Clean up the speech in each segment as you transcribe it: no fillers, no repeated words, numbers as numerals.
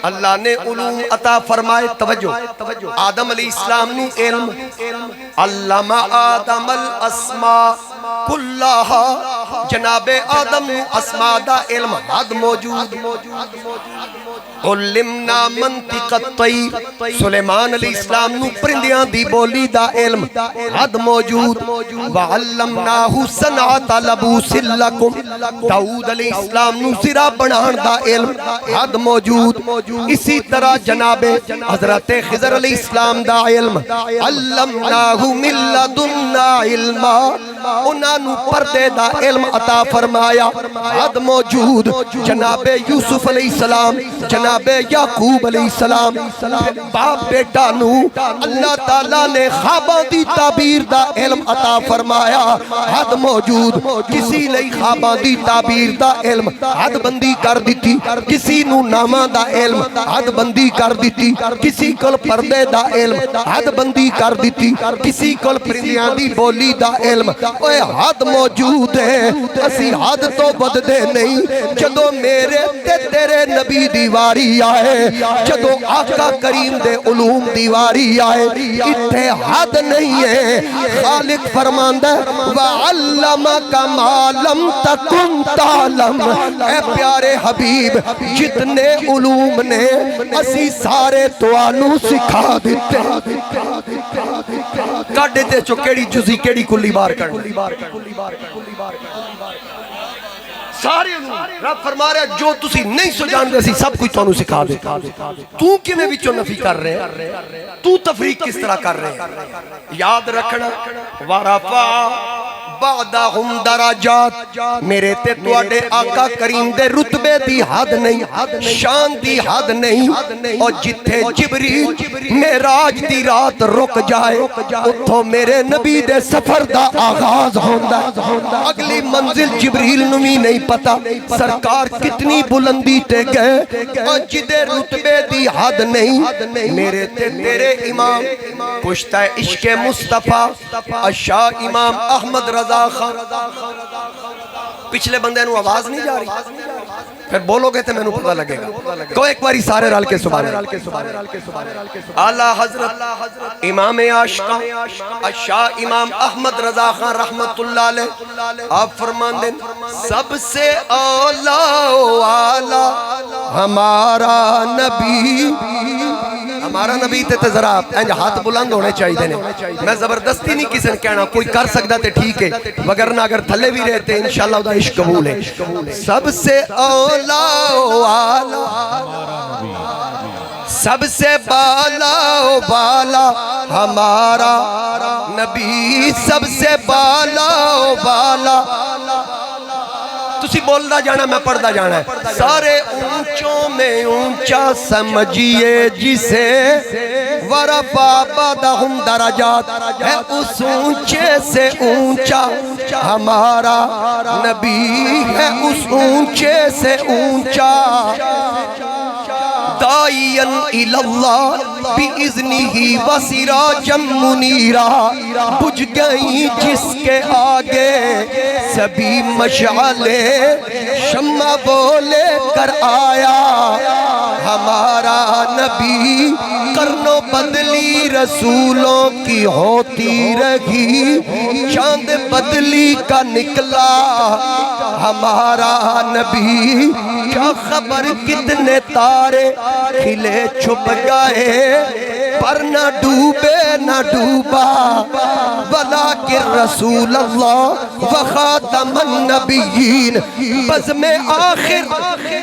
اللہ نے علوم عطا فرمائے. توجہ, آدم علیہ السلام نو علم, علم آدم الاسماء کلہا, جناب آدم نو اسماء دا علم حد موجود. علمنا منطق الطیر, سلیمان علیہ السلام نو پرندیاں دی بولی دا علم حد موجود. وعلمناہ صنعت لبوس لکم, داؤد علیہ السلام نو سرا بنان دا علم حد موجود. اسی طرح جناب حضرت خضر علیہ السلام دا علم علمناہ من لدنا علما, انہاں نو پردے دا علم عطا فرمایا حد موجود. جناب یوسف علیہ السلام, جناب یعقوب علیہ السلام, باپ بیٹا نو اللہ تعالیٰ نے خواباں دی تعبیر دا علم عطا فرمایا حد موجود. کسی لئی خواباں دی تعبیر دا علم حد بندی کر دیتی, کسی نو نامہ دا علم حد بندی کر دیتی, کسی کل پردے دا علم حد بندی کر دیتی, کسی کل پرندیاں دی بولی دا علم. اوے حد موجود ہے, اسی حد تو بددے نہیں. جدو میرے تے تیرے نبی دیواری آئے, جدو آقا کریم دے علوم دیواری آئے, اتھے حد نہیں ہے. خالق فرماندہ وَعَلَّمَكَ مَا لَمْ تَكُنْ تَعْلَمْ, اے پیارے حبیب جتنے علوم نے اسی سارے توانو سکھا دیتے. کٹ دیتے چو کیڑی جزی کیڑی کلی بار کر سارے رب فرما رہا جو تسی نہیں سو جان دے سی سب کچھ تو انہوں سکھا دے. تو کیویں وچوں نفی کر رہے ہیں, تو تفریق کس طرح کر رہے ہیں. یاد رکھنا وَرَفَعَ بَعْدَهُمْ دَرَجَاتٍ, میرے تے تواڈے آقا کریم دے رتبے دی حد نہیں, شان دی حد نہیں. اور جتھے جبریل معراج دی رات رک جائے اتھوں میرے نبی دے سفر دا آغاز ہوندا. اگلی منزل جبریل نو بھی نہیں پتا سرکار کتنی بلندی تے گئے, اور جدے رتبے دی حد نہیں. میرے تے تیرے امام پشتہ عشق مصطفیٰ اشاہ امام احمد رضا خان, پچھلے بندے نو آواز نہیں جا رہی, پھر بولو گے تو میں نو پتہ لگے گا. کو ایک باری سارے رل کے سبحان اللہ. اعلیٰ حضرت امام عاشقاں اشاہ امام احمد رضا خان رحمت اللہ علیہ آپ فرمان دیں سب سے اولیٰ و اعلیٰ ہمارا نبی. ہمارا نبی تے ذرا ہاتھ بلند ہونے چاہیے دینے. میں زبردستی نہیں کسی نے کہنا, کوئی کر سکتا تے ٹھیک ہے, وگرنہ اگر تھلے بھی رہتے انشاءاللہ دا عشق قبول ہے. سب سے اولیٰ و اعلیٰ, سب سے بالا و بالا ہمارا نبی, سب سے بالا و بالا. تسی بولنا جانا میں پڑھتا جانا ہے. سارے اونچوں میں اونچا سمجھئے جسے, ورفع بعدہم درجات, ہے اس اونچے سے اونچا ہمارا نبی, ہے اس اونچے سے اونچا. داعیاً الاللہ بِإِذْنِهِ وَسِرَاجًا مُنِیرًا, بجھ گئی جس کے آگے سبھی مشعلے, شمع بولے کر آیا ہمارا نبی. کرنوں بدلی رسولوں کی ہوتی رہی, چاند بدلی کا نکلا ہمارا نبی. کیا خبر کتنے تارے کھلے چھپ گئے, پر نہ ڈوبے نہ ڈوبا, ولیکن رسول اللہ وخاتم النبیین. بزم آخر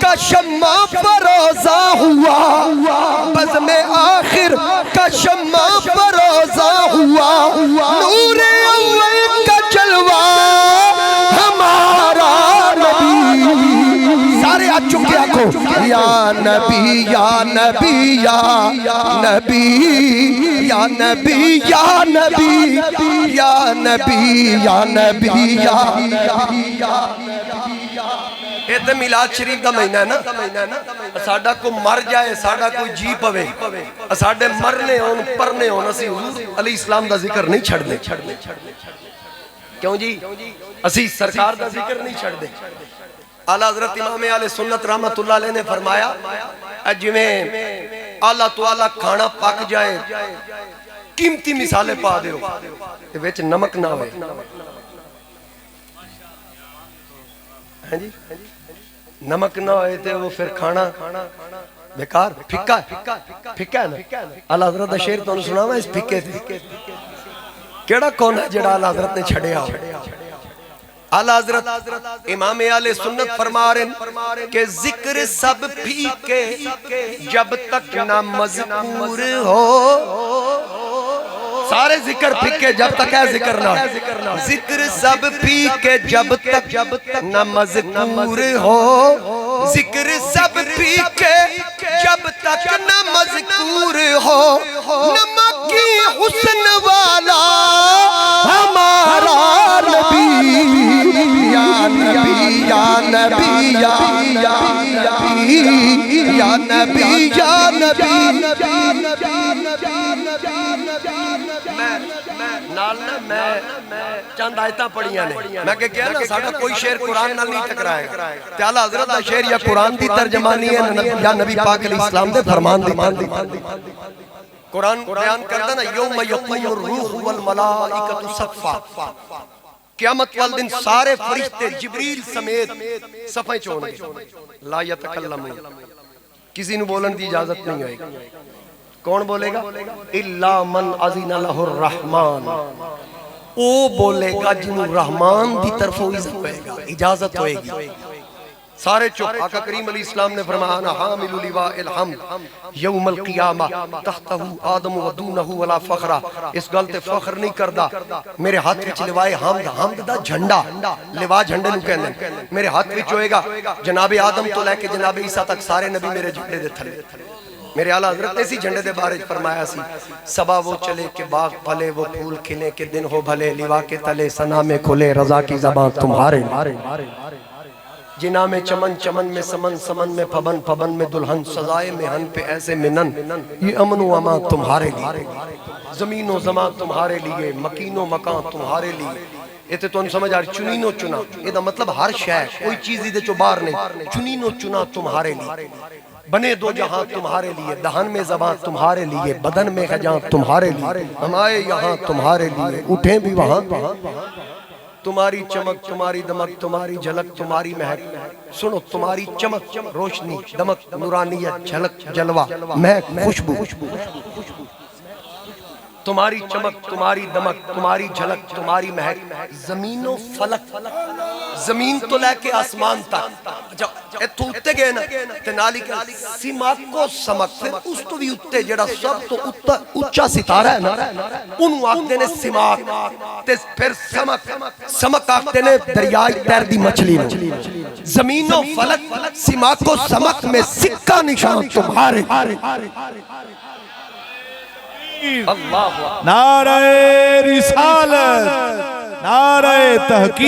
کا شمع فروزہ ہوا, بزم آخر کا شمع فروزہ ہوا, نور اول کا جلوہ ہمارا نبی. سارے آپ چکے آنکھو یا نبی یا نبی یا نبی یا نبی یا نبی یا نبی یا نبی یا نبی. یہ تو میلاد شریف دا مہینہ ہے نا, ساڑھا کو مر جائے ساڑھا کوئی جی پوے, ساڑھے مرنے ہون پرنے ہون, اسی حضور علیہ السلام دا ذکر نہیں چھڑ دے. کیوں جی اسی سرکار دا ذکر نہیں چھڑ دے. اعلیٰ حضرت امام اہل سنت رحمت اللہ علیہ نے فرمایا جویں آلہ تو آلہ کھانا پک جائے قیمتی مثالیں پا دیو تے وچ نمک نہ ہوئے ہاں جی نمک نہ ہوئے تے وہ پھر کھانا بیکار پھکا ہے نا اعلی حضرت دا شعر تو سنا میں اس پھکے تھے کیڑا کون ہے جڑا اعلی حضرت نے چھڑیا اعلی حضرت امام اہل سنت فرما رہے کہ ذکر سب پھیکے جب تک نہ مذکور ہو سارے ذکر پھیکے جب تک ہے ذکر نہ ذکر سب پھیکے جب تک نہ مذکور ہو ذکر سب پھیکے جب تک نہ مذکور ہو نمکی حسن والا ہمارا نبی یا نبی یا نبی یا نبی یا نبی میں چند آیتاں پڑھیاں نے میں کہا نا ساڑھا کوئی شعر قرآن نہ نہیں ٹکرائے تے اعلیٰ حضرت دا شعر یا قرآن دی ترجمانی ہے یا نبی پاک علیہ السلام دے فرمان دی قرآن بیان کردہ نا یوم یقوم الروح والملائکۃ صفا قیامت والدن سارے فرشتے جبریل سمیت صفحے چون لا یتکلمون کسی نو بولن دی اجازت نہیں ہوئے گی کون بولے گا الا من اذن لہ الرحمن او بولے گا جنہوں رحمان دی طرف اجازت ہوئے گی سارے چپ آقا کریم علیہ السلام نے فرمایا انا حامل لواء الحمد یوم القیامہ تحتہ آدم و دونہ ولا فخرہ اس گلتے فخر نہیں کردہ میرے ہاتھ وچ لوائے حمد دا جھنڈا لواء جھنڈے نو کہنے میرے ہاتھ وچ ہوئے گا جناب آدم تو لے کے جناب عیسیٰ تک سارے نبی میرے جھنڈے دے تھلے میرے اعلیٰ حضرت نے اسی جھنڈے دے بارے فرمایا سی صبا وہ چلے کہ باغ پھلے وہ پھول کھلے کہ دن ہو بھلے لوا کے تلے سنا میں کھلے رضا کی زبان تمہارے جنا میں چمن چمن میں سمن سمن میں پھبن پھبن میں دلہن سزائے میں ہن پہ ایسے منن یہ امن و امان تمہارے لیے زمین و زمان تمہارے لیے مکین و مکان تمہارے لیے یہ تو انہوں سمجھ آ رہی چنین و چنا یہ دا مطلب ہر شے کوئی چیز دے جو باہر نہیں چنین و چنا تمہارے لیے بنے دو جہاں تمہارے لیے دہن میں زبان تمہارے لیے بدن میں خجاں تمہارے لیے ہم آئے یہاں تمہارے لیے اٹھیں بھی وہاں تمہاری چمک تمہاری دمک تمہاری جھلک تمہاری مہک سنو تمہاری چمک روشنی دمک نورانیت جھلک جلوہ مہک خوشبو تمہاری چمک تمہاری دمک تمہاری جھلک تمہاری مہک زمین و فلک زمین تو لے کے آسمان تک اتھو اتے گئے نا تنالی کے سمک کو سمک پھر اس تو بھی اتے جڑا سب تو اچھا ستارہ ہے نا انہوں آکتے نے سمک پھر سمک سمک آکتے نے دریائی تیر دی مچھلی زمین و فلک سمک کو سمک میں سکہ نشان تمہارے نعرہ رسالت نعرہ تحقیق